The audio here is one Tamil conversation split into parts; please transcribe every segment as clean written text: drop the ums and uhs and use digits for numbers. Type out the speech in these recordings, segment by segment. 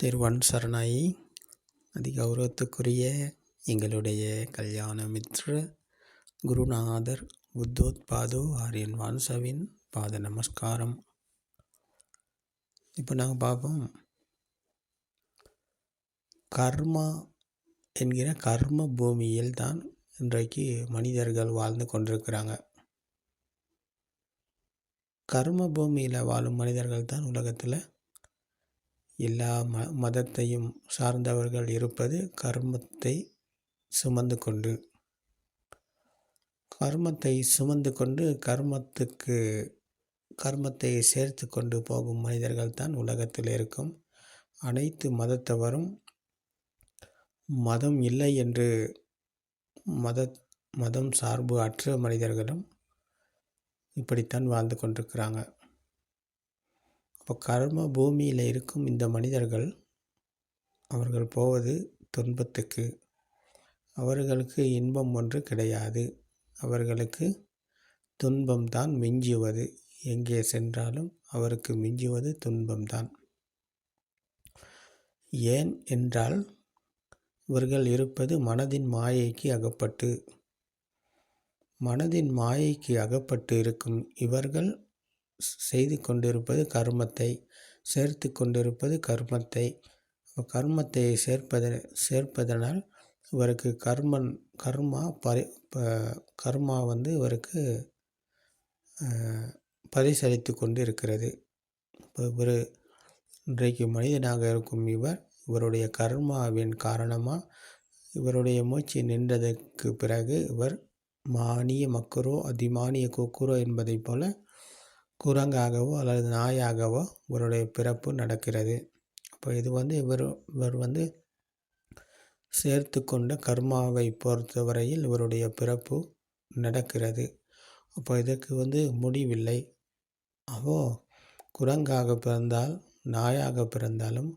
திருவன் சரணாயி. அதிகௌரவத்துக்குரிய எங்களுடைய கல்யாண மித்ர குருநாதர் புத்தோத்பாதோ ஆரியன் வான்சவின் பாத நமஸ்காரம். இப்போ நாங்கள் பார்ப்போம், கர்மா என்கிற கர்ம பூமியில் தான் இன்றைக்கு மனிதர்கள் வாழ்ந்து கொண்டிருக்கிறாங்க. கர்ம பூமியில் வாழும் மனிதர்கள் தான் உலகத்தில் எல்லா மதத்தையும் சார்ந்தவர்கள் இருப்பது கர்மத்தை சுமந்து கொண்டு கர்மத்தை சேர்த்து கொண்டு போகும் மனிதர்கள் தான் உலகத்தில் இருக்கும் அனைத்து மதத்தவரும். மதம் இல்லை என்று மதம் சார்பு அற்ற மனிதர்களும் இப்படித்தான் வாழ்ந்து கொண்டிருக்கிறாங்க. இப்போ கர்ம பூமியில் இருக்கும் இந்த மனிதர்கள், அவர்கள் போவது துன்பத்துக்கு. அவர்களுக்கு இன்பம் ஒன்று கிடையாது, அவர்களுக்கு துன்பம்தான் மிஞ்சுவது. எங்கே சென்றாலும் அவருக்கு மிஞ்சுவது துன்பம்தான். ஏன் என்றால், இவர்கள் இருப்பது மனதின் மாயைக்கு அகப்பட்டு. மனதின் மாயைக்கு அகப்பட்டு இருக்கும் இவர்கள் செய்து கொண்டிருப்பது கர்மத்தை, சேர்த்து கொண்டிருப்பது கர்மத்தை. கர்மத்தை சேர்ப்பதனால் இவருக்கு கர்மா இவருக்கு பரிசளித்து கொண்டு இருக்கிறது. இவர் இன்றைக்கு மனிதனாக இருக்கும் இவருடைய கர்மாவின் காரணமாக இவருடைய மூச்சு நின்றதற்கு பிறகு இவர் மானிய மக்கரோ அதிமானிய கொக்குரோ என்பதை போல குரங்காகவோ அல்லது நாயாகவோ இவருடைய பிறப்பு நடக்கிறது. அப்போ இது இவர் சேர்த்து கொண்ட கர்மாவை பொறுத்தவரையில் இவருடைய பிறப்பு நடக்கிறது. அப்போ இதற்கு முடிவில்லை. குரங்காக பிறந்தால் நாயாக பிறந்தாலும்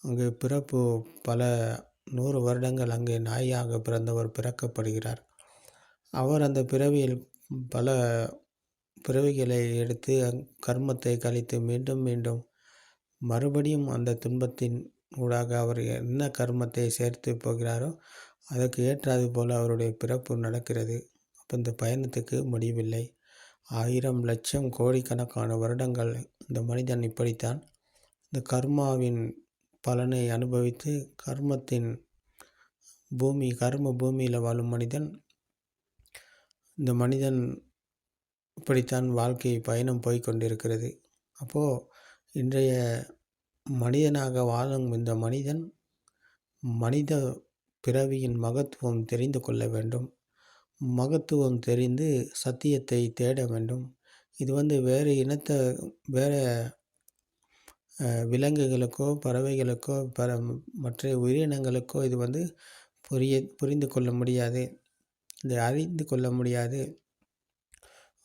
அங்கே பிறப்பு பல 100 வருடங்கள் அங்கே நாயாக பிறந்தவர் பிறக்கப்படுகிறார். அவர் அந்த பிறவியில் பல பிறவிகளை எடுத்து கர்மத்தை கழித்து மீண்டும் மீண்டும் மறுபடியும் அந்த துன்பத்தின் ஊடாக அவர் என்ன கர்மத்தை சேர்த்து போகிறாரோ அதற்கு ஏற்றாது போல் அவருடைய பிறப்பு நடக்கிறது. அப்போ இந்த பயணத்துக்கு முடிவில்லை. 1000 லட்சம் கோடிக்கணக்கான வருடங்கள் இந்த மனிதன் இப்படித்தான் இந்த கர்மாவின் பலனை அனுபவித்து கர்ம பூமியில் வாழும் இந்த மனிதன் இப்படித்தான் வாழ்க்கை பயணம் போய்கொண்டிருக்கிறது. அப்போது இன்றைய மனிதனாக வாழும் இந்த மனித பிறவியின் மகத்துவம் தெரிந்து கொள்ள வேண்டும். மகத்துவம் தெரிந்து சத்தியத்தை தேட வேண்டும். இது வேறு விலங்குகளுக்கோ பறவைகளுக்கோ மற்ற உயிரினங்களுக்கோ இது புரிந்து கொள்ள முடியாது, இதை அறிந்து கொள்ள முடியாது.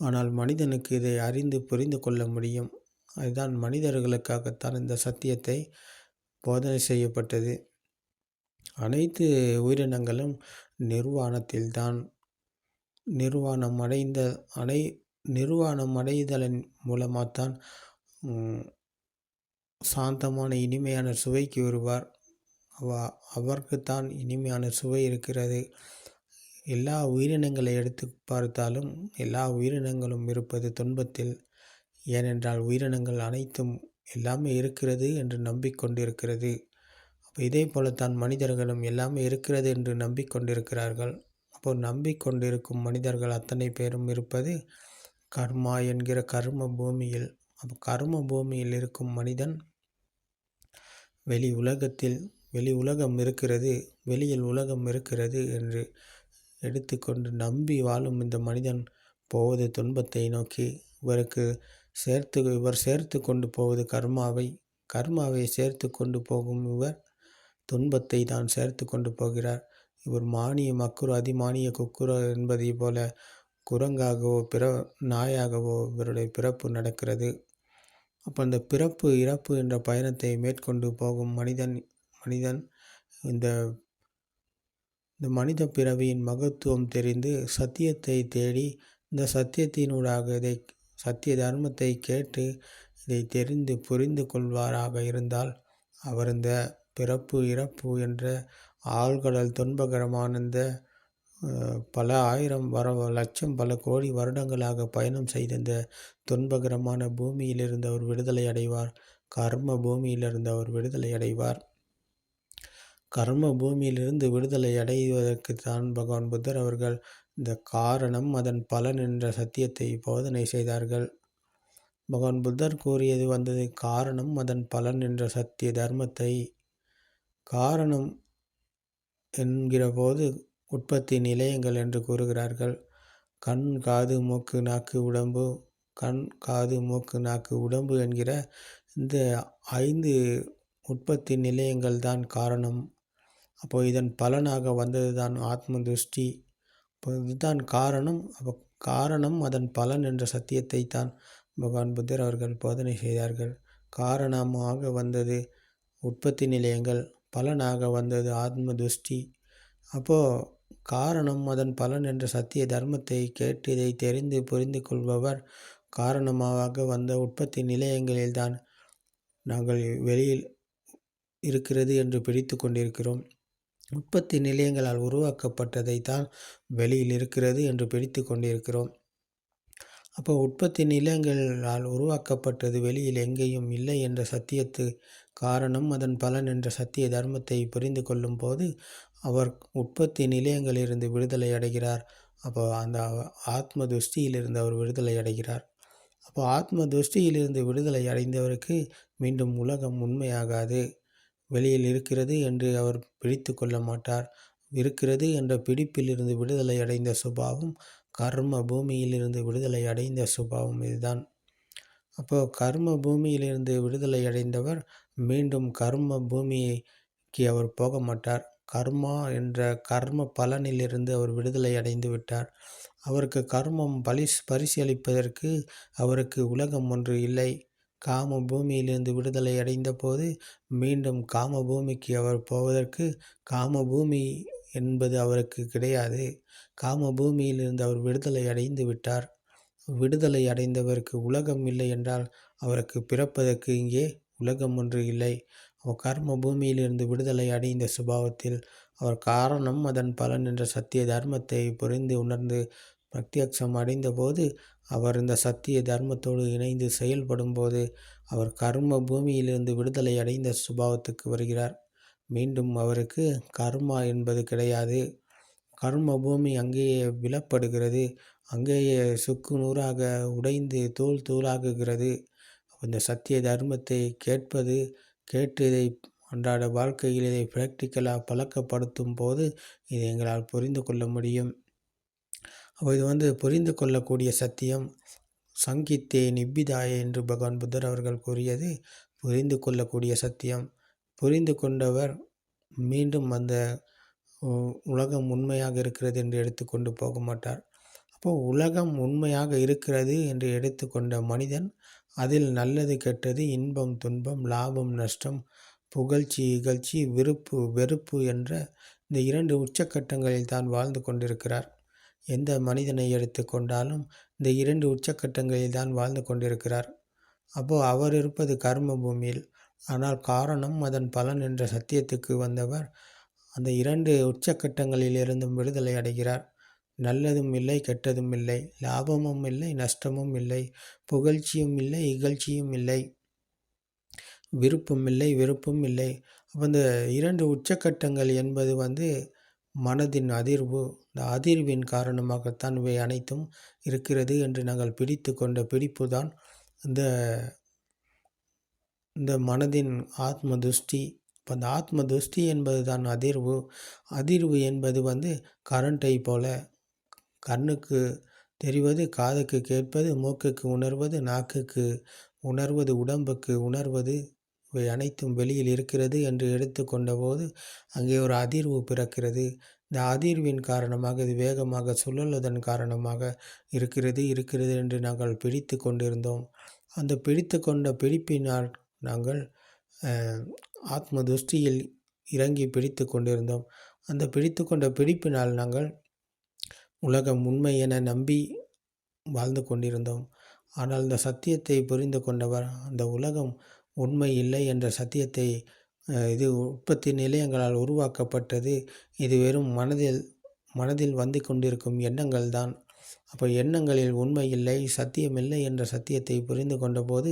ஆனால் மனிதனுக்கு இதை அறிந்து புரிந்து கொள்ள முடியும். அதுதான் மனிதர்களுக்காகத்தான் இந்த சத்தியத்தை போதனை செய்யப்பட்டது. அனைத்து உயிரினங்களும் நிர்வாணத்தில்தான் நிர்வாணம் அடைதலின் மூலமாகத்தான் சாந்தமான இனிமையான சுவைக்கு வருவார். அவருக்குத்தான் இனிமையான சுவை இருக்கிறது. எல்லா உயிரினங்களை எடுத்து பார்த்தாலும் எல்லா உயிரினங்களும் இருப்பது துன்பத்தில். ஏனென்றால் உயிரினங்கள் அனைத்தும் எல்லாமே இருக்கிறது என்று நம்பிக்கொண்டிருக்கிறது. அப்போ இதே போலத்தான் மனிதர்களும் எல்லாமே இருக்கிறது என்று நம்பிக்கொண்டிருக்கிறார்கள். அப்போ நம்பிக்கொண்டிருக்கும் மனிதர்கள் அத்தனை பேரும் இருப்பது கர்மா என்கிற கர்ம பூமியில். அப்போ கர்ம பூமியில் இருக்கும் மனிதன் வெளி உலகம் இருக்கிறது, வெளியில் உலகம் இருக்கிறது என்று எடுத்துக்கொண்டு நம்பி வாழும் இந்த மனிதன் போவது துன்பத்தை நோக்கி. இவர் சேர்த்து கொண்டு போவது கர்மாவை சேர்த்து கொண்டு போகும் இவர் துன்பத்தை தான் சேர்த்து கொண்டு போகிறார். இவர் மானிய மக்குரு அதிமானிய குக்குரோ என்பதை போல குரங்காகவோ நாயாகவோ இவருடைய பிறப்பு நடக்கிறது. அப்போ அந்த பிறப்பு இறப்பு என்ற பயணத்தை மேற்கொண்டு போகும் மனிதன் இந்த மனித பிறவியின் மகத்துவம் தெரிந்து சத்தியத்தை தேடி இந்த சத்தியத்தினூடாக சத்திய தர்மத்தை கேட்டு இதை தெரிந்து புரிந்து கொள்வாராக இருந்தால் அவர் இந்த பிறப்பு இறப்பு என்ற ஆழ்கடல் துன்பகரமான இந்த பல ஆயிரம் லட்சம் பல கோடி வருடங்களாக பயணம் செய்த இந்த துன்பகரமான பூமியிலிருந்து அவர் விடுதலை அடைவார். கர்ம பூமியிலிருந்து அவர் விடுதலை அடைவார். கர்ம பூமியிலிருந்து விடுதலை அடைவதற்கு தான் பகவான் புத்தர் அவர்கள் இந்த காரணம் அதன் பலன் என்ற சத்தியத்தை போதனை செய்தார்கள். பகவான் புத்தர் கூறியது வந்தது காரணம் அதன் பலன் என்ற சத்திய தர்மத்தை. காரணம் என்கிற போது உற்பத்தி நிலையங்கள் என்று கூறுகிறார்கள். கண், காது, மூக்கு, நாக்கு, உடம்பு. கண், காது, மூக்கு, நாக்கு, உடம்பு என்கிற இந்த 5 உற்பத்தி நிலையங்கள் தான் காரணம். அப்போது இதன் பலனாக வந்தது தான் ஆத்ம திருஷ்டி. இப்போ இதுதான் காரணம். அப்போ காரணம் அதன் பலன் என்ற சத்தியத்தை தான் பகவான் புத்தர் அவர்கள் போதனை செய்தார்கள். காரணமாக வந்தது உற்பத்தி நிலையங்கள், பலனாக வந்தது ஆத்ம திருஷ்டி. அப்போது காரணம் அதன் பலன் என்ற சத்திய தர்மத்தை கேட்டு இதை தெரிந்து புரிந்து கொள்பவர் காரணமாக வந்த உற்பத்தி நிலையங்களில்தான் நாங்கள் வெளியில் இருக்கிறது என்று பிடித்து கொண்டிருக்கிறோம். உற்பத்தி நிலையங்களால் உருவாக்கப்பட்டதை தான் வெளியில் இருக்கிறது என்று பிடித்து கொண்டிருக்கிறோம். அப்போ உற்பத்தி நிலையங்களால் உருவாக்கப்பட்டது வெளியில் எங்கேயும் இல்லை என்ற சத்தியத்து காரணம் அதன் பலன் என்ற சத்திய தர்மத்தை புரிந்து கொள்ளும் போது அவர் உற்பத்தி நிலையங்களிலிருந்து விடுதலை அடைகிறார். அப்போ அந்த ஆத்ம துஷ்டியிலிருந்து அவர் விடுதலை அடைகிறார். அப்போ ஆத்ம துஷ்டியிலிருந்து விடுதலை அடைந்தவருக்கு மீண்டும் உலகம் உண்மையாகாது. வெளியில் இருக்கிறது என்று அவர் பிடித்து கொள்ள மாட்டார். இருக்கிறது என்ற பிடிப்பிலிருந்து விடுதலை அடைந்த சுபாவம் கர்ம பூமியிலிருந்து விடுதலை அடைந்த சுபாவம் இதுதான். அப்போது கர்ம பூமியிலிருந்து விடுதலை அடைந்தவர் மீண்டும் கர்ம பூமிக்கு அவர் போக மாட்டார். கர்மா என்ற கர்ம பலனிலிருந்து அவர் விடுதலை அடைந்து விட்டார். அவருக்கு கர்மம் பரிசீலிப்பதற்கு அவருக்கு உலகம் ஒன்று இல்லை. காம பூமியிலிருந்து விடுதலை அடைந்த போது மீண்டும் காம பூமிக்கு அவர் போவதற்கு காம பூமி என்பது அவருக்கு கிடையாது. காம பூமியிலிருந்து அவர் விடுதலை அடைந்து விட்டார். விடுதலை அடைந்தவருக்கு உலகம் இல்லை என்றால் அவருக்கு பிறப்பதற்கு இங்கே உலகம் ஒன்று இல்லை. அவர் கர்ம பூமியிலிருந்து விடுதலை அடைந்த சுபாவத்தில் அவர் காரணம் அதன் பலன் என்ற சத்திய தர்மத்தை புரிந்து உணர்ந்து பிரத்யக்ஷம் அடைந்த போது அவர் இந்த சத்திய தர்மத்தோடு இணைந்து செயல்படும் போது அவர் கர்ம பூமியிலிருந்து விடுதலை அடைந்த சுபாவத்துக்கு வருகிறார். மீண்டும் அவருக்கு கர்மா என்பது கிடையாது. கர்ம பூமி அங்கேயே விழப்படுகிறது. அங்கேயே சுக்கு நூறாக உடைந்து தூள் தூளாகுகிறது. இந்த சத்திய தர்மத்தை கேட்டு இதை அன்றாட வாழ்க்கையில் இதை ப்ராக்டிக்கலாக பழக்கப்படுத்தும் போது இதை எங்களால் புரிந்து கொள்ள முடியும். அப்போ இது புரிந்து கொள்ளக்கூடிய சத்தியம். சங்கித்தே நிப்பிதாயே என்று பகவான் புத்தர் அவர்கள் கூறியது புரிந்து கொள்ளக்கூடிய சத்தியம். புரிந்து கொண்டவர் மீண்டும் அந்த உலகம் உண்மையாக இருக்கிறது என்று எடுத்துக்கொண்டு போக மாட்டார். அப்போது உலகம் உண்மையாக இருக்கிறது என்று எடுத்துக்கொண்ட மனிதன் அதில் நல்லது கெட்டது, இன்பம் துன்பம், லாபம் நஷ்டம், புகழ்ச்சி இகழ்ச்சி, விருப்பு வெறுப்பு என்ற இந்த 2 உச்சக்கட்டங்களில் தான் வாழ்ந்து கொண்டிருக்கிறார். எந்த மனிதனை எடுத்துக்கொண்டாலும் இந்த 2 உச்சக்கட்டங்களில் தான் வாழ்ந்து கொண்டிருக்கிறார். அப்போது அவர் இருப்பது கர்ம பூமியில். ஆனால் காரணம் அதன் பலன் என்ற சத்தியத்துக்கு வந்தவர் அந்த 2 உச்சக்கட்டங்களில் இருந்தும் விடுதலை அடைகிறார். நல்லதும் இல்லை, கெட்டதும் இல்லை, லாபமும் இல்லை, நஷ்டமும் இல்லை, புகழ்ச்சியும் இல்லை, இகழ்ச்சியும் இல்லை, விருப்பம் இல்லை, வெறுப்பும் இல்லை. அப்போ இந்த 2 உச்சக்கட்டங்கள் என்பது மனதின் அதிர்வு. இந்த அதிர்வின் காரணமாகத்தான் இவை அனைத்தும் இருக்கிறது என்று நாங்கள் பிடித்து கொண்ட பிடிப்பு தான் இந்த மனதின் ஆத்ம துஷ்டி. இப்போ அந்த ஆத்ம துஷ்டி என்பது தான் அதிர்வு. அதிர்வு என்பது கரண்ட்டை போல கண்ணுக்கு தெரிவது, காதுக்கு கேட்பது, மூக்குக்கு உணர்வது, நாக்குக்கு உணர்வது, உடம்புக்கு உணர்வது, இவை அனைத்தும் வெளியில் இருக்கிறது என்று எடுத்துக்கொண்ட போது அங்கே ஒரு அதிர்வு பிறக்கிறது. இந்த அதிர்வின் காரணமாக இது வேகமாக சுழலுவதன் காரணமாக இருக்கிறது என்று நாங்கள் பிடித்து கொண்டிருந்தோம். அந்த பிடித்து கொண்ட பிடிப்பினால் நாங்கள் ஆத்ம துஷ்டியில் இறங்கி பிடித்து கொண்டிருந்தோம். அந்த பிடித்து கொண்ட பிடிப்பினால் நாங்கள் உலகம் உண்மை என நம்பி வாழ்ந்து கொண்டிருந்தோம். ஆனால் இந்த சத்தியத்தை புரிந்து கொண்டவர் அந்த உலகம் உண்மை இல்லை என்ற சத்தியத்தை இது உற்பத்தி நிலையங்களால் உருவாக்கப்பட்டது. இது வெறும் மனதில் மனதில் வந்து கொண்டிருக்கும் எண்ணங்கள் தான். அப்போ எண்ணங்களில் உண்மை இல்லை, சத்தியமில்லை என்ற சத்தியத்தை புரிந்து கொண்டபோது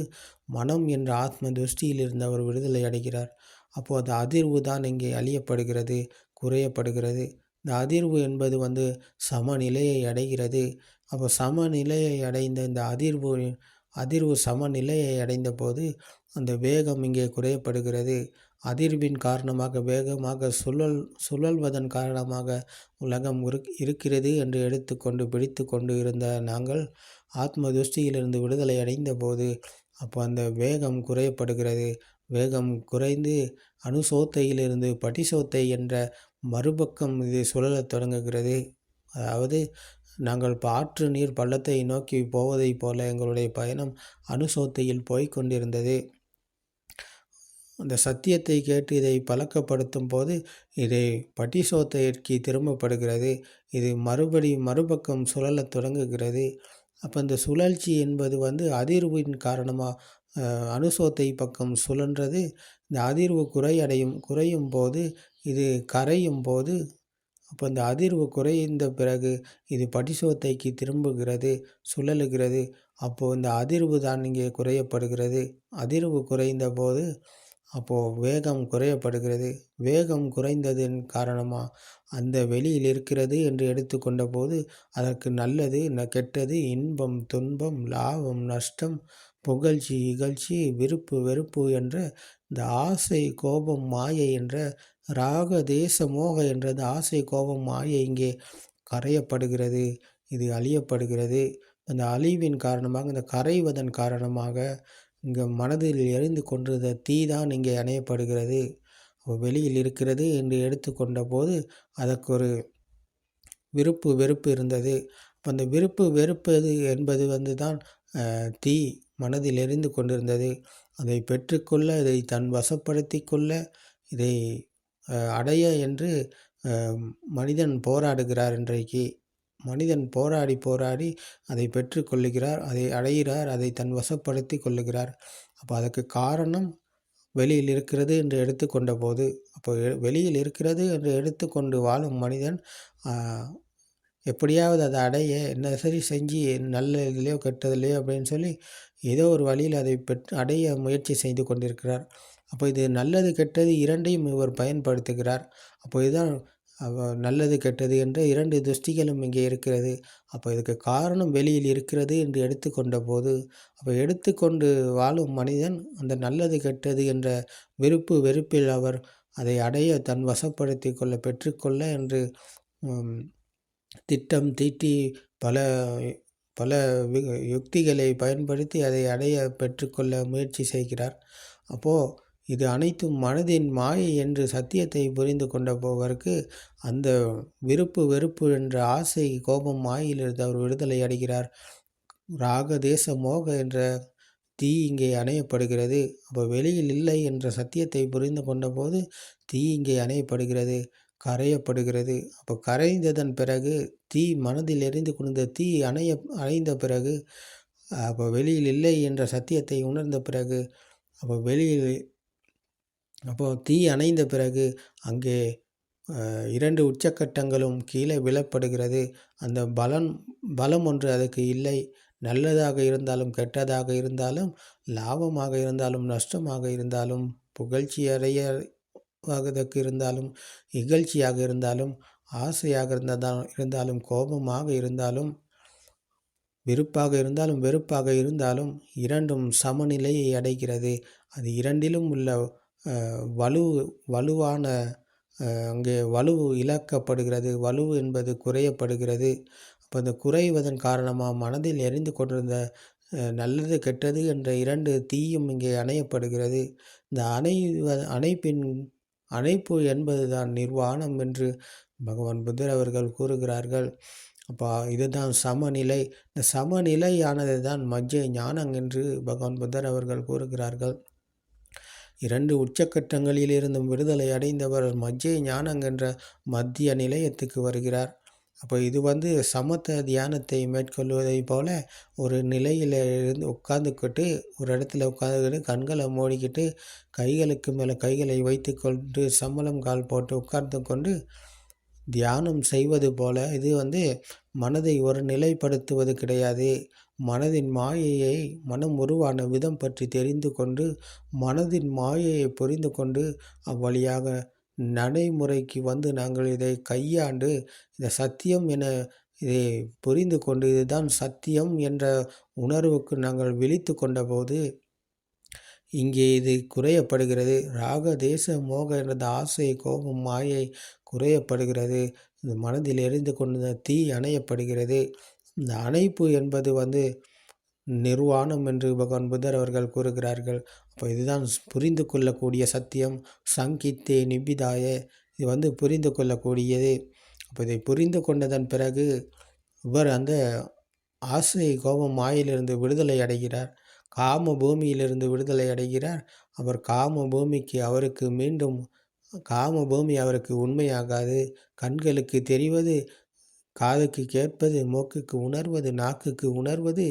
மனம் என்ற ஆத்ம துஷ்டியிலிருந்து அவர் விடுதலை அடைகிறார். அப்போது அந்த அதிர்வு தான் இங்கே அழியப்படுகிறது, குறையப்படுகிறது. இந்த அதிர்வு என்பது சமநிலையை அடைகிறது. அப்போ சமநிலையை அடைந்த இந்த அதிர்வு சமநிலையை அடைந்த போது அந்த வேகம் இங்கே குறையப்படுகிறது. அதிர்வின் காரணமாக வேகமாக சுழல்வதன் காரணமாக உலகம் இருக்கிறது என்று எடுத்துக்கொண்டு பிடித்து கொண்டு இருந்த நாங்கள் ஆத்ம துஷ்டியிலிருந்து விடுதலை அடைந்த போது அப்போ அந்த வேகம் குறையப்படுகிறது. வேகம் குறைந்து அணுசோத்தையிலிருந்து படிசோத்தை என்ற மறுபக்கம் இது சுழலத் தொடங்குகிறது. அதாவது நாங்கள் இப்போ ஆற்று நீர் பள்ளத்தை நோக்கி போவதைப் போல எங்களுடைய பயணம் அணுசோத்தையில் போய்கொண்டிருந்தது. அந்த சத்தியத்தை கேட்டு இதை பழக்கப்படுத்தும் போது இதை படிசோத்தைக்கு திரும்பப்படுகிறது. இது மறுபக்கம் சுழலத் தொடங்குகிறது. அப்போ இந்த சுழற்சி என்பது அதிர்வின் காரணமாக அணுசோத்தை பக்கம் சுழன்றது. இந்த அதிர்வு குறையும் போது இது கரையும் போது அப்போ இந்த அதிர்வு குறைந்த பிறகு இது படிசோத்தைக்கு திரும்புகிறது, சுழலுகிறது. அப்போது இந்த அதிர்வு தான் இங்கே குறையப்படுகிறது. அதிர்வு குறைந்த போது அப்போது வேகம் குறையப்படுகிறது. வேகம் குறைந்ததன் காரணமாக அந்த வெளியில் இருக்கிறது என்று எடுத்துக்கொண்ட போது அதற்கு நல்லது, கெட்டது, இன்பம், துன்பம், லாபம், நஷ்டம், புகழ்ச்சி, இகழ்ச்சி, விருப்பு, வெறுப்பு என்ற இந்த ஆசை, கோபம், மாயை என்ற ராக, தேச, மோக என்ற இந்த ஆசை, கோபம், மாயை இங்கே கரையப்படுகிறது. இது அழியப்படுகிறது. அந்த அழிவின் காரணமாக, இந்த கரைவதன் காரணமாக இங்கே மனதில் எரிந்து கொண்டிருந்த தீ தான் இங்கே அணையப்படுகிறது. வெளியில் இருக்கிறது என்று எடுத்துக்கொண்ட போது அதற்கு ஒரு விருப்பு, வெறுப்பு இருந்தது. அப்போ அந்த விருப்பு, வெறுப்பது என்பது தான் தீ மனதில் எரிந்து கொண்டிருந்தது. அதை பெற்றுக்கொள்ள, இதை தன் வசப்படுத்தி கொள்ள, இதை அடைய என்று மனிதன் போராடுகிறார். இன்றைக்கு மனிதன் போராடி அதை பெற்றுக்கொள்ளுகிறார், அதை அடைகிறார், அதை தன் வசப்படுத்தி கொள்ளுகிறார். அப்போ அதுக்கு காரணம் வெளியில் இருக்கிறது என்று எடுத்துக்கொண்ட போது, அப்போ வெளியில் இருக்கிறது என்று எடுத்துக்கொண்டு வாழும் மனிதன் எப்படியாவது அதை அடைய என்ன சரி செஞ்சு நல்ல இதுலையோ கெட்டதுலையோ அப்படின்னு சொல்லி ஏதோ ஒரு வழியில் அதை அடைய முயற்சி செய்து கொண்டிருக்கிறார். அப்போ இது நல்லது கெட்டது இரண்டையும் இவர் பயன்படுத்துகிறார். அப்போ இதுதான் நல்லது கெட்டது என்ற இரண்டு துஷ்டிகளும் இங்கே இருக்கிறது. அப்போ இதுக்கு காரணம் வெளியில் இருக்கிறது என்று எடுத்துக்கொண்ட போது, அப்போ எடுத்துக்கொண்டு வாழும் மனிதன் அந்த நல்லது கெட்டது என்ற விருப்பு வெறுப்பில் அவர் அதை அடைய தன் வசப்படுத்தி கொள்ள பெற்றுக்கொள்ள என்று திட்டம் தீட்டி பல பல யுக்திகளை பயன்படுத்தி அதை அடைய பெற்றுக்கொள்ள முயற்சி செய்கிறார். அப்போது இது அனைத்தும் மனதின் மாயை என்று சத்தியத்தை புரிந்து கொண்ட போவருக்கு அந்த விருப்பு வெறுப்பு என்ற ஆசை, கோபம், மாயிலிருந்து அவர் விடுதலை அடைகிறார். ராக, தேச, மோக என்ற தீ இங்கே அணையப்படுகிறது. அப்போ வெளியில் இல்லை என்ற சத்தியத்தை புரிந்து கொண்ட போது தீ இங்கே அணையப்படுகிறது, கரையப்படுகிறது. அப்போ கரைந்ததன் பிறகு தீ மனதில் எரிந்து கொண்ட தீ அணைந்த பிறகு அப்போ வெளியில் இல்லை என்ற சத்தியத்தை உணர்ந்த பிறகு அப்போ தீ அணைந்த பிறகு அங்கே 2 உச்சக்கட்டங்களும் கீழே விழப்படுகிறது. அந்த பலம் ஒன்று அதுக்கு இல்லை. நல்லதாக இருந்தாலும் கெட்டதாக இருந்தாலும், லாபமாக இருந்தாலும் நஷ்டமாக இருந்தாலும், புகழ்ச்சி அடையவாதற்கு இருந்தாலும், இகழ்ச்சியாக இருந்தாலும், ஆசையாக இருந்தாலும், கோபமாக இருந்தாலும், விருப்பாக இருந்தாலும், வெறுப்பாக இருந்தாலும் இரண்டும் சமநிலையை அடைகிறது. அது இரண்டிலும் உள்ள வலுவான அங்கே வலுவு இழக்கப்படுகிறது. வலுவு என்பது குறையப்படுகிறது. அப்போ அந்த குறைவதன் காரணமாக மனதில் எரிந்து கொண்டிருந்த நல்லது கெட்டது என்ற 2 தீயும் இங்கே அணையப்படுகிறது. இந்த அணைப்பு என்பது தான் நிர்வாணம் என்று பகவான் புத்தர் அவர்கள் கூறுகிறார்கள். அப்போ இதுதான் சமநிலை. இந்த சமநிலையானது தான் மஜ்ஜை ஞானம் என்று பகவான் புத்தர் அவர்கள் கூறுகிறார்கள். 2 உச்சக்கட்டங்களிலிருந்தும் விடுதலை அடைந்தவர் மஜ்ஜை ஞானம் என்ற மத்திய நிலையத்துக்கு வருகிறார். அப்போ இது சமத்த தியானத்தை மேற்கொள்வதைப் போல ஒரு நிலையில் இருந்து உட்கார்ந்துக்கிட்டு, ஒரு இடத்துல உட்காந்துக்கிட்டு கண்களை மூடிக்கிட்டு கைகளுக்கு மேலே கைகளை வைத்துக்கொண்டு சம்மணம் கால் போட்டு உட்கார்ந்து கொண்டு தியானம் செய்வது போல இது மனதை ஒரு நிலைப்படுத்துவது கிடையாது. மனதின் மாயையை மனம் உருவான விதம் பற்றி தெரிந்து கொண்டு மனதின் மாயையை புரிந்து கொண்டு அவ்வழியாக நடைமுறைக்கு நாங்கள் இதை கையாண்டு இந்த சத்தியம் என இதை புரிந்து கொண்டு இதுதான் சத்தியம் என்ற உணர்வுக்கு நாங்கள் விழித்து கொண்டபோது இங்கே இது குறையப்படுகிறது. ராக தேச மோக என்ற ஆசை கோபம் மாயை குறையப்படுகிறது. இந்த மனதில் எரிந்து கொண்ட தீ அணையப்படுகிறது. இந்த அணைப்பு என்பது நிர்வாணம் என்று பகவான் புத்தர் அவர்கள் கூறுகிறார்கள். அப்போ இதுதான் புரிந்து கொள்ளக்கூடிய சத்தியம். சங்கித்தே நிபிதாய இது புரிந்து கொள்ளக்கூடியது. அப்போ இதை புரிந்து கொண்டதன் பிறகு இவர் அந்த ஆசை கோபம் மாயிலிருந்து விடுதலை அடைகிறார். காம பூமியிலிருந்து விடுதலை அடைகிறார். அவர் காம பூமிக்கு அவருக்கு மீண்டும் காம பூமி அவருக்கு உண்மையாகாது. கண்களுக்கு தெரிவது, காதுக்கு கேட்பது, மூக்குக்கு உணர்வது, நாக்குக்கு உணர்வது,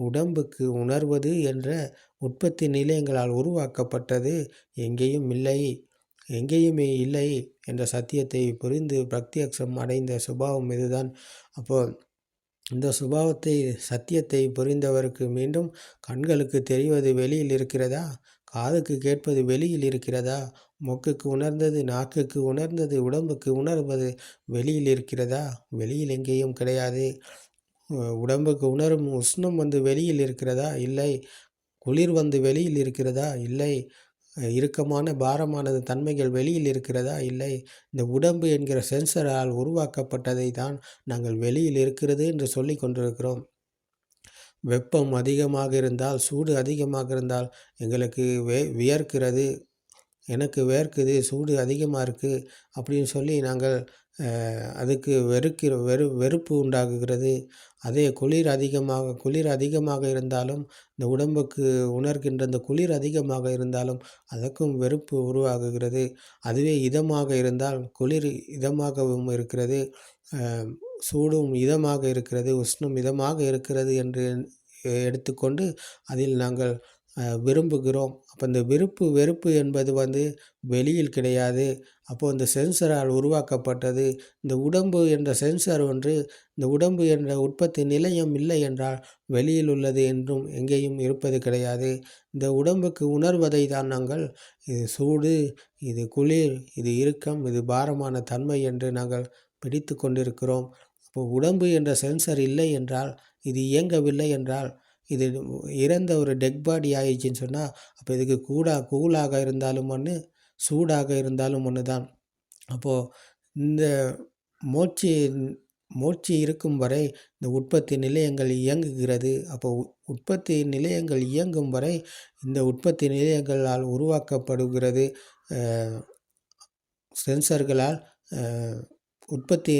உடம்புக்கு உணர்வது என்ற உற்பத்தி நிலையங்களால் உருவாக்கப்பட்டது எங்கேயுமே இல்லை என்ற சத்தியத்தை புரிந்து பிரத்யக்ஷம் அடைந்த சுபாவம் இதுதான். அப்போ இந்த சுபாவத்தை சத்தியத்தை புரிந்தவருக்கு மீண்டும் கண்களுக்கு தெரிவது வெளியில் இருக்கிறதா, காதுக்கு கேட்பது வெளியில் இருக்கிறதா, மூக்குக்கு உணர்ந்தது, நாக்குக்கு உணர்ந்தது, உடம்புக்கு உணர்வது வெளியில் இருக்கிறதா? வெளியில் எங்கேயும் கிடையாது. உடம்புக்கு உணரும் உஷ்ணம் வெளியில் இருக்கிறதா? இல்லை. குளிர் வெளியில் இருக்கிறதா? இல்லை. இறுக்கமான பாரமானது தன்மைகள் வெளியில் இருக்கிறதா? இல்லை. இந்த உடம்பு என்கிற சென்சரால் உருவாக்கப்பட்டதை தான் நாங்கள் வெளியில் இருக்கிறது என்று சொல்லி கொண்டிருக்கிறோம். வெப்பம் அதிகமாக இருந்தால், சூடு அதிகமாக இருந்தால் எங்களுக்கு வியர்க்கிறது, எனக்கு வேர்க்குது, சூடு அதிகமாக இருக்குது அப்படின்னு சொல்லி நாங்கள் அதுக்கு வெறுப்பு உண்டாகுகிறது. அதே குளிர் அதிகமாக இருந்தாலும் இந்த உடம்புக்கு உணர்கின்ற இந்த குளிர் அதிகமாக இருந்தாலும் அதற்கும் வெறுப்பு உருவாகுகிறது. அதுவே இதமாக இருந்தால் குளிர் இதமாகவும் இருக்கிறது, சூடும் இதமாக இருக்கிறது, உஷ்ணம் இதமாக இருக்கிறது என்று எடுத்துக்கொண்டு அதில் நாங்கள் விரும்புகிறோம். அப்போ இந்த வெறுப்பு என்பது வெளியில் கிடையாது. அப்போது இந்த சென்சரால் உருவாக்கப்பட்டது. இந்த உடம்பு என்ற சென்சர் இந்த உடம்பு என்ற உற்பத்தி நிலையம் இல்லை என்றால் வெளியில் உள்ளது என்றும் எங்கேயும் இருப்பது கிடையாது. இந்த உடம்புக்கு உணர்வதை தான் நாங்கள் இது சூடு, இது குளிர், இது இறுக்கம், இது பாரமான தன்மை என்று நாங்கள் பிடித்து கொண்டிருக்கிறோம். அப்போது உடம்பு என்ற சென்சர் இல்லை என்றால், இது இயங்கவில்லை என்றால், இது இறந்த ஒரு டெட் பாடி ஆயிடுச்சின்னு சொன்னால் அப்போ இதுக்கு கூலாக இருந்தாலும் ஒன்று, சூடாக இருந்தாலும் ஒன்று தான். அப்போது இந்த மூச்சு இருக்கும் வரை இந்த உற்பத்தி நிலையங்கள் இயங்குகிறது. அப்போ உற்பத்தி நிலையங்கள் இயங்கும் வரை இந்த உற்பத்தி நிலையங்களால் உருவாக்கப்படுகிறது சென்சர்களால் உற்பத்தி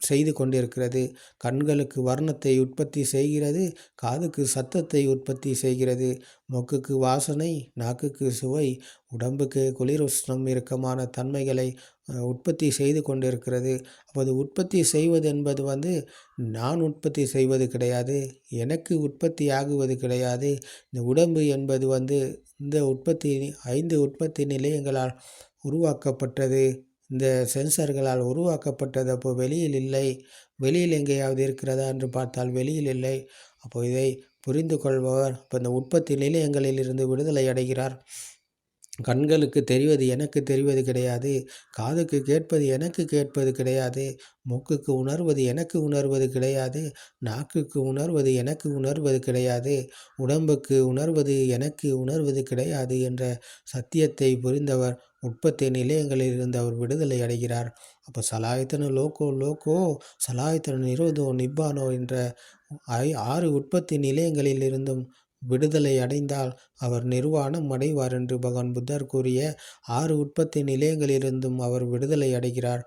செய்து கொண்டிருக்கிறது. கண்களுக்கு வர்ணத்தை உற்பத்தி செய்கிறது, காதுக்கு சத்தத்தை உற்பத்தி செய்கிறது, மூக்குக்கு வாசனை, நாக்குக்கு சுவை, உடம்புக்கு குளிர் உஷ்ணம் இறுக்கமான தன்மைகளை உற்பத்தி செய்து கொண்டிருக்கிறது. அப்போது உற்பத்தி செய்வது என்பது நான் உற்பத்தி செய்வது கிடையாது, எனக்கு உற்பத்தி ஆகுவது கிடையாது. இந்த உடம்பு என்பது இந்த 5 உற்பத்தி நிலையங்களால் உருவாக்கப்பட்டது, இந்த சென்சர்களால் உருவாக்கப்பட்டது. அப்போ வெளியில் இல்லை. வெளியில் எங்கேயாவது இருக்கிறதா என்று பார்த்தால் வெளியில் இல்லை. அப்போ இதை புரிந்து கொள்பவர் இப்போ இந்த உற்பத்தி நிலையங்களிலிருந்து விடுதலை அடைகிறார். கண்களுக்கு தெரிவது எனக்கு தெரிவது கிடையாது, காதுக்கு கேட்பது எனக்கு கேட்பது கிடையாது, மூக்குக்கு உணர்வது எனக்கு உணர்வது கிடையாது, நாக்குக்கு உணர்வது எனக்கு உணர்வது கிடையாது, உடம்புக்கு உணர்வது எனக்கு உணர்வது கிடையாது என்ற சத்தியத்தை புரிந்தவர் உற்பத்தி நிலையங்களில் இருந்து அவர் விடுதலை அடைகிறார். அப்போ சலாயத்தன லோகோ சலாயத்தன நிரோதோ நிப்பானோ என்ற 6 உற்பத்தி நிலையங்களில் இருந்தும் விடுதலை அடைந்தால் அவர் நிர்வாணம் அடைவார் என்று பகவான் புத்தர் கூறிய 6 உற்பத்தி நிலையங்களிலிருந்தும் அவர் விடுதலை அடைகிறார்,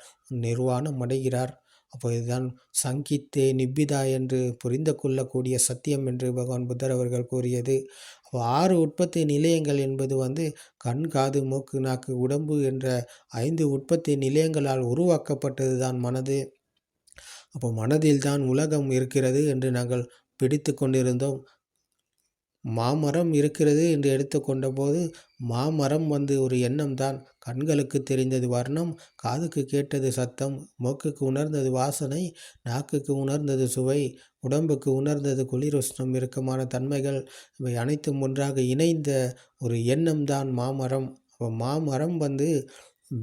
நிர்வாணம் அடைகிறார். அப்போ இதுதான் சங்கித்தே நிப்பிதா என்று புரிந்து கொள்ளக்கூடிய சத்தியம் என்று பகவான் புத்தர் அவர்கள் கூறியது. அப்போ 6 உற்பத்தி நிலையங்கள் என்பது கண், காது, மூக்கு, நாக்கு, உடம்பு என்ற 5 உற்பத்தி நிலையங்களால் உருவாக்கப்பட்டது தான் மனது. அப்போ மனதில் தான் உலகம் இருக்கிறது என்று நாங்கள் பிடித்து கொண்டிருந்தோம். மாமரம் இருக்கிறது என்று எடுத்துக்கொண்டபோது, மாமரம் ஒரு எண்ணம் தான். கண்களுக்கு தெரிந்தது வர்ணம், காதுக்கு கேட்டது சத்தம், மூக்குக்கு உணர்ந்தது வாசனை, நாக்குக்கு உணர்ந்தது சுவை, உடம்புக்கு உணர்ந்தது குளிர், உஷ்ணம், இறுக்கமான தன்மைகள். இவை அனைத்தும் ஒன்றாக இணைந்த ஒரு எண்ணம் தான் மாமரம். அப்போ மாமரம்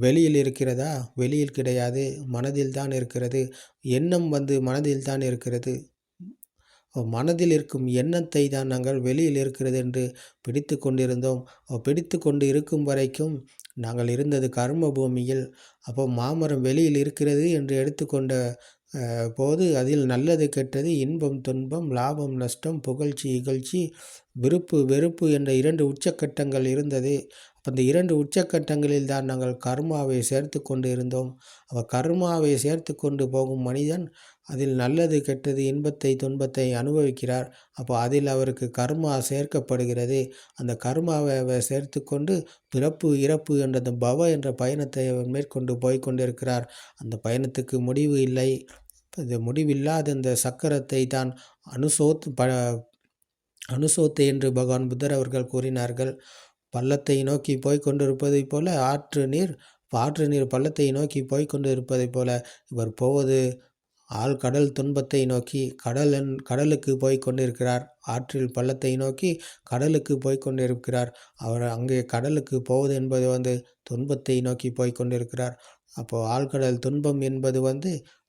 வெளியில் இருக்கிறதா? வெளியில் கிடையாது, மனதில் தான் இருக்கிறது. எண்ணம் மனதில் தான் இருக்கிறது. மனதில் இருக்கும் எண்ணத்தை தான் நாங்கள் வெளியில் இருக்கிறது என்று பிடித்து கொண்டிருந்தோம். பிடித்து கொண்டு இருக்கும் வரைக்கும் நாங்கள் இருந்தது கர்ம பூமியில். அப்போ மாமரம் வெளியில் இருக்கிறது என்று எடுத்துக்கொண்ட போது அதில் நல்லது கெட்டது, இன்பம் துன்பம், லாபம் நஷ்டம், புகழ்ச்சி இகழ்ச்சி, விருப்பு வெறுப்பு என்ற 2 உச்சக்கட்டங்கள் இருந்தது. அப்போ இந்த 2 உச்சக்கட்டங்களில் தான் நாங்கள் கர்மாவை சேர்த்து கொண்டு இருந்தோம். கர்மாவை சேர்த்து கொண்டு போகும் மனிதன் அதில் நல்லது கெட்டது, இன்பத்தை துன்பத்தை அனுபவிக்கிறார். அப்போ அதில் அவருக்கு கர்மா சேர்க்கப்படுகிறது. அந்த கர்மாவை அவர் சேர்த்து கொண்டு பிறப்பு இறப்பு என்ற அந்த பவ என்ற பயணத்தை அவர் மேற்கொண்டு போய்கொண்டிருக்கிறார். அந்த பயணத்துக்கு முடிவு இல்லை. இது முடிவில்லாத இந்த சக்கரத்தை தான் அனுசோத்து என்று பகவான் புத்தர் அவர்கள் கூறினார்கள். பள்ளத்தை நோக்கி போய்கொண்டிருப்பதைப் போல ஆற்று நீர் பள்ளத்தை நோக்கி போய்கொண்டு இருப்பதைப் போல இவர் போவது ஆழ்கடல் துன்பத்தை நோக்கி கடலுக்கு போய் கொண்டிருக்கிறார். ஆற்றில் பள்ளத்தை நோக்கி கடலுக்கு போய் கொண்டிருக்கிறார். அவர் அங்கே கடலுக்கு போவது என்பது துன்பத்தை நோக்கி போய் கொண்டிருக்கிறார். அப்போது ஆழ்கடல் துன்பம் என்பது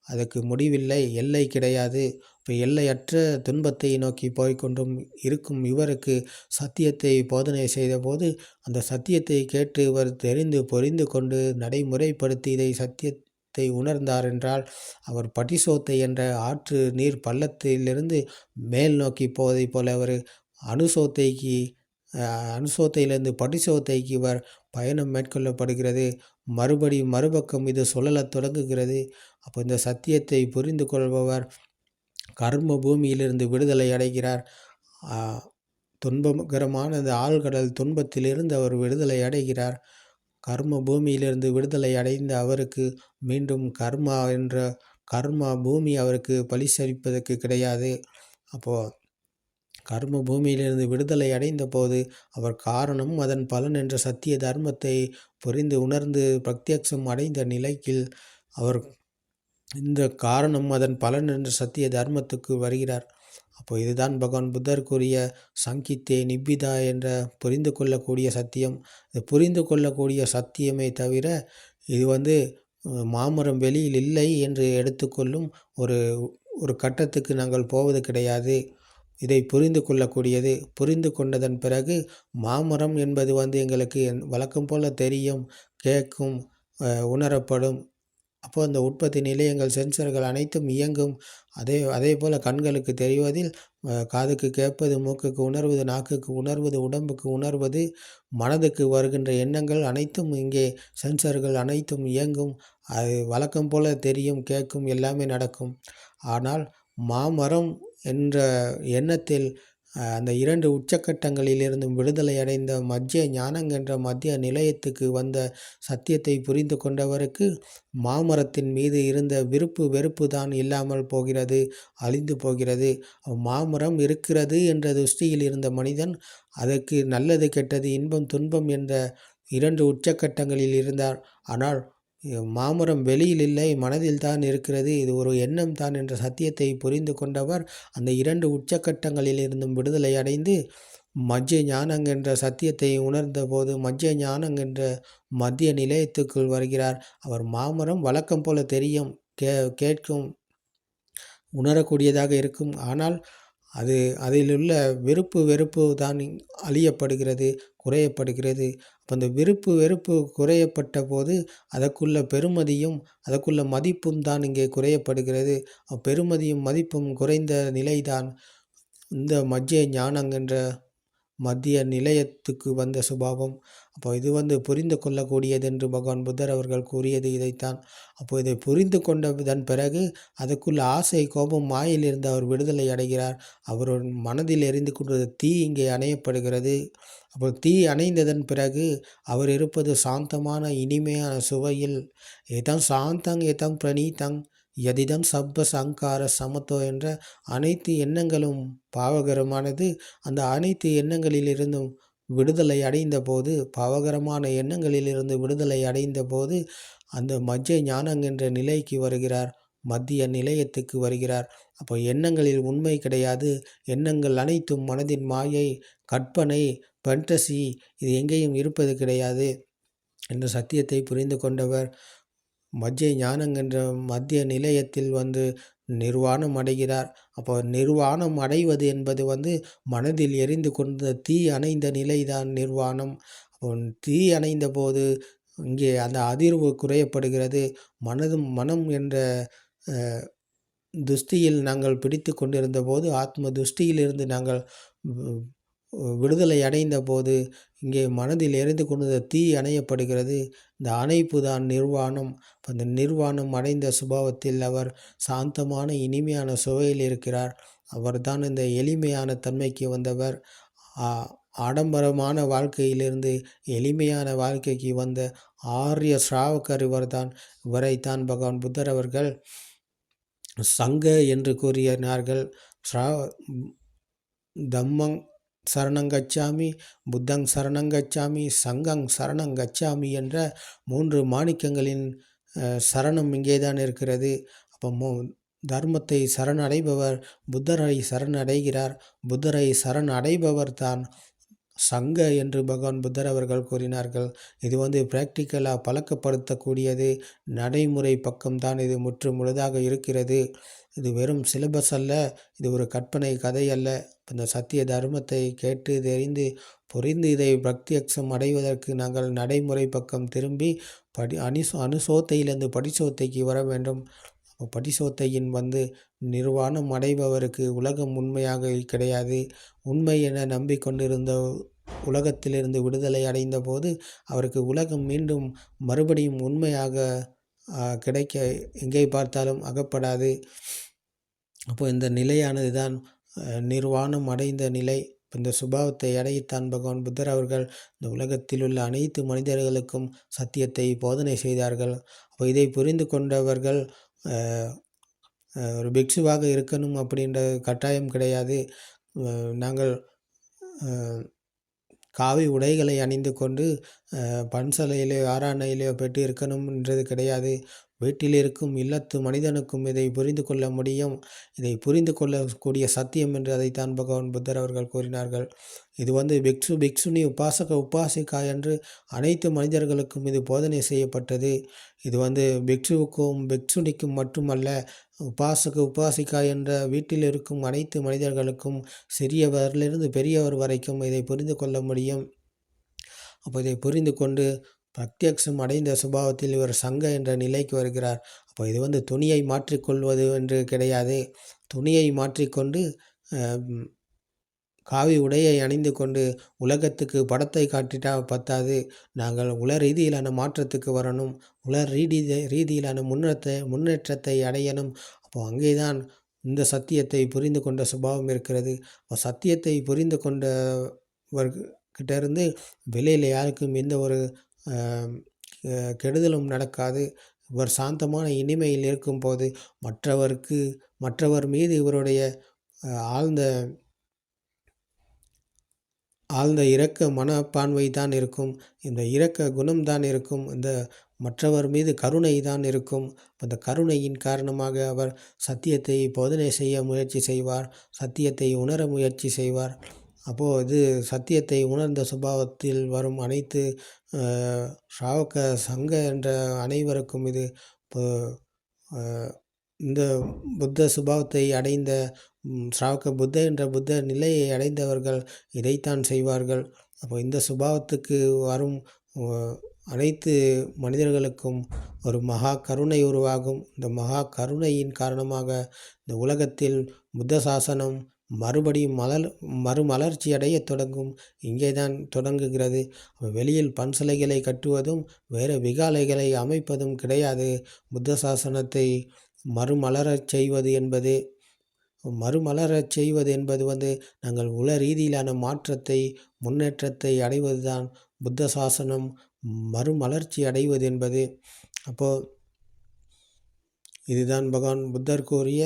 அதுக்கு முடிவில்லை, எல்லை கிடையாது. இப்போ எல்லையற்ற துன்பத்தை நோக்கி போய்கொண்டும் இருக்கும் இவருக்கு சத்தியத்தை போதனை செய்தபோது அந்த சத்தியத்தை கேட்டு இவர் தெரிந்து புரிந்து கொண்டு நடைமுறைப்படுத்தி இதை சத்தியத்தை உணர்ந்தார் என்றால் அவர் படிசோத்தை என்ற ஆற்று நீர் பள்ளத்திலிருந்து மேல் நோக்கி போவதைப் போல அவர் அனுசோத்தையிலிருந்து படிசோத்தைக்கு இவர் பயணம் மேற்கொள்ளப்படுகிறது. மறுபக்கம் இது சுழலத் தொடங்குகிறது. அப்போ இந்த சத்தியத்தை புரிந்து கொள்பவர் கர்ம பூமியிலிருந்து விடுதலை அடைகிறார். துன்பகரமான இந்த ஆழ்கடல் துன்பத்திலிருந்து அவர் விடுதலை அடைகிறார். கர்ம பூமியிலிருந்து விடுதலை அடைந்த அவருக்கு மீண்டும் கர்மா பூமி அவருக்கு பலிசளிப்பதற்கு கிடையாது. அப்போது கர்ம பூமியிலிருந்து விடுதலை அடைந்த போது அவர் காரணம் அதன் பலன் என்ற சத்திய தர்மத்தை புரிந்து உணர்ந்து பிரத்யக்ஷம் அடைந்த நிலையில் அவர் இந்த காரணம் அதன் பலன் என்ற சத்திய தர்மத்துக்கு வருகிறார். அப்போ இதுதான் பகவான் புத்தர் கூறிய சங்கித்தே நிப்பிதா என்ற புரிந்து கொள்ளக்கூடிய சத்தியம். இது புரிந்து கொள்ளக்கூடிய சத்தியமே தவிர இது மாமரம் வெளியில் இல்லை என்று எடுத்துக்கொள்ளும் ஒரு கட்டத்துக்கு நாங்கள் போவது கிடையாது. இதை புரிந்து கொள்ளக்கூடியது. புரிந்து கொண்டதன் பிறகு மாமரம் என்பது எங்களுக்கு வழக்கம் போல தெரியும், கேட்கும், உணரப்படும். அப்போ அந்த உற்பத்தி நிலையங்கள் சென்சர்கள் அனைத்தும் இயங்கும். அதே போல் கண்களுக்கு தெரிவதில் காதுக்கு கேட்பது, மூக்குக்கு உணர்வது, நாக்குக்கு உணர்வது, உடம்புக்கு உணர்வது, மனதுக்கு வருகின்ற எண்ணங்கள் அனைத்தும் இங்கே சென்சர்கள் அனைத்தும் இயங்கும். அது வழக்கம் போல தெரியும், கேட்கும், எல்லாமே நடக்கும். ஆனால் மாமரம் என்ற எண்ணத்தில் அந்த 2 உச்சக்கட்டங்களிலிருந்தும் விடுதலை அடைந்த மத்திய ஞானம் என்ற மத்திய நிலையத்துக்கு வந்த சத்தியத்தை புரிந்து கொண்டவருக்கு மாமரத்தின் மீது இருந்த விருப்பு வெறுப்பு தான் இல்லாமல் போகிறது, அழிந்து போகிறது. மாமரம் இருக்கிறது என்ற திருஷ்டியில் இருந்த மனிதன் அதற்கு நல்லது கெட்டது இன்பம் துன்பம் என்ற 2 உச்சக்கட்டங்களில் இருந்தார். ஆனால் மாமரம் வெளியில் இல்லை, மனதில் தான் இருக்கிறது, இது ஒரு எண்ணம் தான் என்ற சத்தியத்தை புரிந்து கொண்டவர் அந்த 2 உச்சக்கட்டங்களில் இருந்தும் விடுதலை அடைந்து மத்திய ஞானம் என்ற சத்தியத்தை உணர்ந்த போது மத்திய ஞானம் என்ற மத்திய நிலையத்துக்குள் வருகிறார். அவர் மாமரம் வழக்கம் போல தெரியும், கேட்கும், உணரக்கூடியதாக இருக்கும். ஆனால் அதிலுள்ள விருப்பு வெறுப்பு தான் அழியப்படுகிறது, குறையப்படுகிறது. அப்போ அந்த விருப்பு வெறுப்பு குறையப்பட்ட போது அதற்குள்ள பெருமதியும் அதற்குள்ள மதிப்பும் தான் இங்கே குறையப்படுகிறது. பெருமதியும் மதிப்பும் குறைந்த நிலைதான் இந்த மத்திய ஞானம் என்ற மத்திய நிலையத்துக்கு வந்த சுபாவம். அப்போ இது புரிந்து கொள்ளக்கூடியது என்று பகவான் புத்தர் அவர்கள் கூறியது இதைத்தான். அப்போ இதை புரிந்து கொண்டதன் பிறகு அதுக்குள்ள ஆசை கோபம் மாயிலிருந்து அவர் விடுதலை அடைகிறார். அவர் மனதில் எரிந்து கொண்டது தீ இங்கே அணையப்படுகிறது. அப்போ தீ அணைந்ததன் பிறகு அவர் இருப்பது சாந்தமான இனிமையான சுவையில். ஏதம் சாந்தங் ஏதம் பிரணீதங் யதிதம் சப்ப சங்கார சமத்தோ என்ற அனைத்து எண்ணங்களும் பாவகரமானது. அந்த அனைத்து எண்ணங்களிலிருந்தும் விடுதலை அடைந்த போது, பாவகரமான எண்ணங்களிலிருந்து விடுதலை அடைந்த போது அந்த மஜ்ஜை ஞானம் என்ற நிலைக்கு வருகிறார். மத்திய நிலையத்துக்கு வருகிறார். அப்போ எண்ணங்களில் உண்மை கிடையாது. எண்ணங்கள் அனைத்தும் மனதின் மாயை, கற்பனை, ஃபேண்டசி, இது எங்கேயும் இருப்பது கிடையாது என்ற சத்தியத்தை புரிந்து கொண்டவர் மஜ்ஜை ஞானம் என்ற மத்திய நிலையத்தில் நிர்வாணம் அடைகிறார். அப்போ நிர்வாணம் அடைவது என்பது மனதில் எரிந்து கொண்ட தீ அணைந்த நிலைதான் நிர்வாணம். அப்போ தீ அணைந்த போது இங்கே அந்த அதிர்வு குறையப்படுகிறது. மனம் என்ற துஷ்டியில் நாங்கள் பிடித்து கொண்டிருந்த போது, ஆத்ம துஷ்டியிலிருந்து நாங்கள் விடுதலை அடைந்த போது இங்கே மனதில் எரிந்து கொண்டிருந்த தீ அணையப்படுகிறது. இந்த அணைப்பு தான் நிர்வாணம். அந்த நிர்வாணம் அடைந்த சுபாவத்தில் அவர் சாந்தமான இனிமையான சுவையில் இருக்கிறார். அவர் தான் இந்த எளிமையான தன்மைக்கு வந்தவர். ஆடம்பரமான வாழ்க்கையிலிருந்து எளிமையான வாழ்க்கைக்கு வந்த ஆரிய ஸ்ராவகர் இவர்தான். இவரைத்தான் பகவான் புத்தர் அவர்கள் சங்க என்று கூறினார்கள். தம்மங் சரணங்கச்சாமி, புத்தங் சரணங்கச்சாமி, சங்கங் சரணங்கச்சாமி என்ற 3 மாணிக்கங்களின் சரணம் இங்கேதான் இருக்கிறது. அப்போ தர்மத்தை சரணடைபவர் புத்தரை சரணடைகிறார். புத்தரை சரணடைபவர் தான் சங்க என்று பகவான் புத்தர் அவர்கள் கூறினார்கள். இது பிராக்டிக்கலாக பழக்கப்படுத்தக்கூடியது. நடைமுறை பக்கம்தான் இது முற்று முழுதாக இருக்கிறது. இது வெறும் சிலபஸ் அல்ல. இது ஒரு கற்பனை கதை அல்ல. இந்த சத்திய தர்மத்தை கேட்டு தெரிந்து புரிந்து இதை பிரத்யக்ஷம் அடைவதற்கு நாங்கள் நடைமுறை பக்கம் திரும்பி அனுசோத்தையிலிருந்து படிசோத்தைக்கு வர வேண்டும். படிசோத்தையின் நிர்வாணம் அடைபவருக்கு உலகம் உண்மையாக கிடையாது. உண்மை என நம்பிக்கொண்டிருந்த உலகத்திலிருந்து விடுதலை அடைந்த போது அவருக்கு உலகம் மீண்டும் மறுபடியும் உண்மையாக கிடைக்க எங்கே பார்த்தாலும் அகப்படாது. அப்போ இந்த நிலையானது தான் நிர்வாணம் அடைந்த நிலை. இந்த சுபாவத்தை அடையத்தான் பகவான் புத்தர் அவர்கள் இந்த உலகத்தில் உள்ள அனைத்து மனிதர்களுக்கும் சத்தியத்தை போதனை செய்தார்கள். அப்போ இதை புரிந்து கொண்டவர்கள் ஒரு பிக்ஷுவாக இருக்கணும் அப்படின்ற கட்டாயம் கிடையாது. நாங்கள் காவி உடைகளை அணிந்து கொண்டு பன்சலையிலோ ஆராணையிலோ பெற்று இருக்கணும்ன்றது கிடையாது. வீட்டில் இருக்கும் இல்லத்து மனிதனுக்கும் இதை புரிந்து கொள்ள முடியும். இதை புரிந்து கொள்ளக்கூடிய சத்தியம் என்று அதைத்தான் பகவான் புத்தர் அவர்கள் கூறினார்கள். இது பிக்ஷு பிக்ஷுனி உபாசக உபாசிகா என்று அனைத்து மனிதர்களுக்கும் இது போதனை செய்யப்பட்டது. இது பிக்ஷுவுக்கும் பிக்ஷுனிக்கும் மட்டுமல்ல, உபாசக உபாசிகா என்ற வீட்டில் இருக்கும் அனைத்து மனிதர்களுக்கும் சிறியவரிலிருந்து பெரியவர் வரைக்கும் இதை புரிந்து கொள்ள முடியும். அப்போ இதை புரிந்து கொண்டு பிரத்யக்ஷம் அடைந்த சுபாவத்தில் இவர் சங்க என்ற நிலைக்கு வருகிறார். அப்போ இது துணியை மாற்றிக்கொள்வது என்று கிடையாது. துணியை மாற்றிக்கொண்டு காவி உடையை அணிந்து கொண்டு உலகத்துக்கு படத்தை காட்டிட்டா பத்தாது. நாங்கள் உள ரீதியிலான மாற்றத்துக்கு வரணும். ரீதியிலான முன்னேற்றத்தை அடையணும். அப்போ அங்கேதான் இந்த சத்தியத்தை புரிந்து கொண்ட சுபாவம் இருக்கிறது. சத்தியத்தை புரிந்து கொண்டவர்கிட்ட இருந்து வெளியில் யாருக்கும் எந்த ஒரு கெடுதலும் நடக்காது. இவர் சாந்தமான இனிமையில் இருக்கும்போது மற்றவர் மீது இவருடைய ஆழ்ந்த இரக்க மனப்பான்மை தான் இருக்கும். இந்த இரக்க குணம்தான் இருக்கும். இந்த மற்றவர் மீது கருணை தான் இருக்கும். அந்த கருணையின் காரணமாக அவர் சத்தியத்தை போதனை செய்ய முயற்சி செய்வார். சத்தியத்தை உணர முயற்சி செய்வார். அப்போது இது சத்தியத்தை உணர்ந்த சுபாவத்தில் வரும் அனைத்து ஸ்ராவக சங்க என்ற அனைவருக்கும் இது இந்த புத்த சுபாவத்தை அடைந்த ஸ்ராவக புத்த என்ற புத்த நிலையை அடைந்தவர்கள் இதைத்தான் செய்வார்கள். அப்போ இந்த சுபாவத்துக்கு வரும் அனைத்து மனிதர்களுக்கும் ஒரு மகா கருணை உருவாகும். இந்த மகா கருணையின் காரணமாக இந்த உலகத்தில் புத்த சாசனம் மறுபடியும் மறுமலர்ச்சி அடைய தொடங்கும். இங்கே தான் தொடங்குகிறது. வெளியில் பன்சலைகளை கட்டுவதும் வேறு விகாலைகளை அமைப்பதும் கிடையாது. புத்த சாசனத்தை மறுமலரச் செய்வது என்பது நாங்கள் உள ரீதியிலான மாற்றத்தை முன்னேற்றத்தை அடைவது தான் புத்த சாசனம் மறுமலர்ச்சி அடைவது என்பது. அப்போது இதுதான் பகவான் புத்தர் கூறிய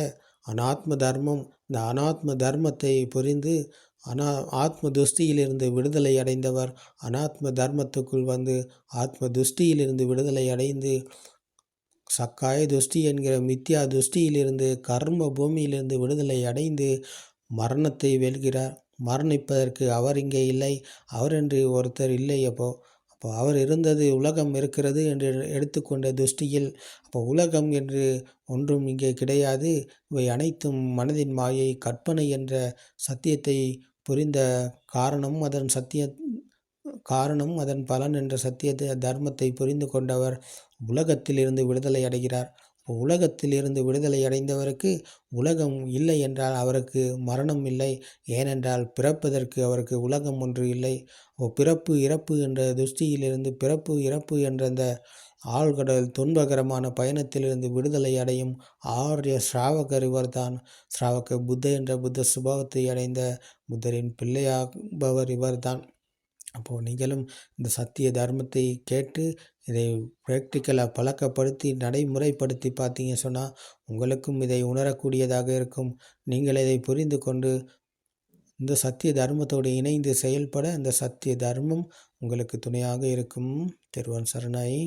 அனாத்ம தர்மம். இந்த அனாத்ம தர்மத்தை புரிந்து ஆத்ம துஷ்டியிலிருந்து விடுதலை அடைந்தவர் அனாத்ம தர்மத்துக்குள் வந்து ஆத்ம துஷ்டியிலிருந்து விடுதலை அடைந்து சக்காய துஷ்டி என்கிற மித்யா துஷ்டியிலிருந்து கர்ம பூமியிலிருந்து விடுதலை அடைந்து மரணத்தை வெல்கிறார். மரணிப்பதற்கு அவர் இங்கே இல்லை, அவர் என்று ஒருத்தர் இல்லை. அப்போ அவர் இருந்தது உலகம் இருக்கிறது என்று எடுத்துக்கொண்ட துஷ்டியில், அப்போ உலகம் என்று ஒன்றும் இங்கே கிடையாது, இவை அனைத்தும் மனதின் மாயை கற்பனை என்ற சத்தியத்தை புரிந்த காரணம் அதன் பலன் என்ற சத்தியத்தை தர்மத்தை புரிந்து கொண்டவர் உலகத்தில் இருந்து விடுதலை அடைகிறார். உலகத்தில் இருந்து விடுதலை அடைந்தவருக்கு உலகம் இல்லை என்றால் அவருக்கு மரணம் இல்லை. ஏனென்றால் பிறப்பதற்கு அவருக்கு உலகம் ஒன்று இல்லை. பிறப்பு இறப்பு என்ற துஷ்டியிலிருந்து பிறப்பு இறப்பு என்ற அந்த ஆழ்கடல் துன்பகரமான பயணத்திலிருந்து விடுதலை அடையும் ஆர்ய ஸ்ராவகர் இவர்தான். ஸ்ராவக புத்த என்ற புத்த சுபாவத்தை அடைந்த புத்தரின் பிள்ளையாபவர் இவர்தான். அப்போது நீங்களும் இந்த சத்திய தர்மத்தை கேட்டு இதை ப்ராக்டிக்கலாக பழக்கப்படுத்தி நடைமுறைப்படுத்தி பார்த்தீங்க சொன்னால் உங்களுக்கும் இதை உணரக்கூடியதாக இருக்கும். நீங்கள் இதை புரிந்து கொண்டு இந்த சத்திய தர்மத்தோடு இணைந்து செயல்பட இந்த சத்திய தர்மம் உங்களுக்கு துணையாக இருக்கும். திருவன் சரணாயி.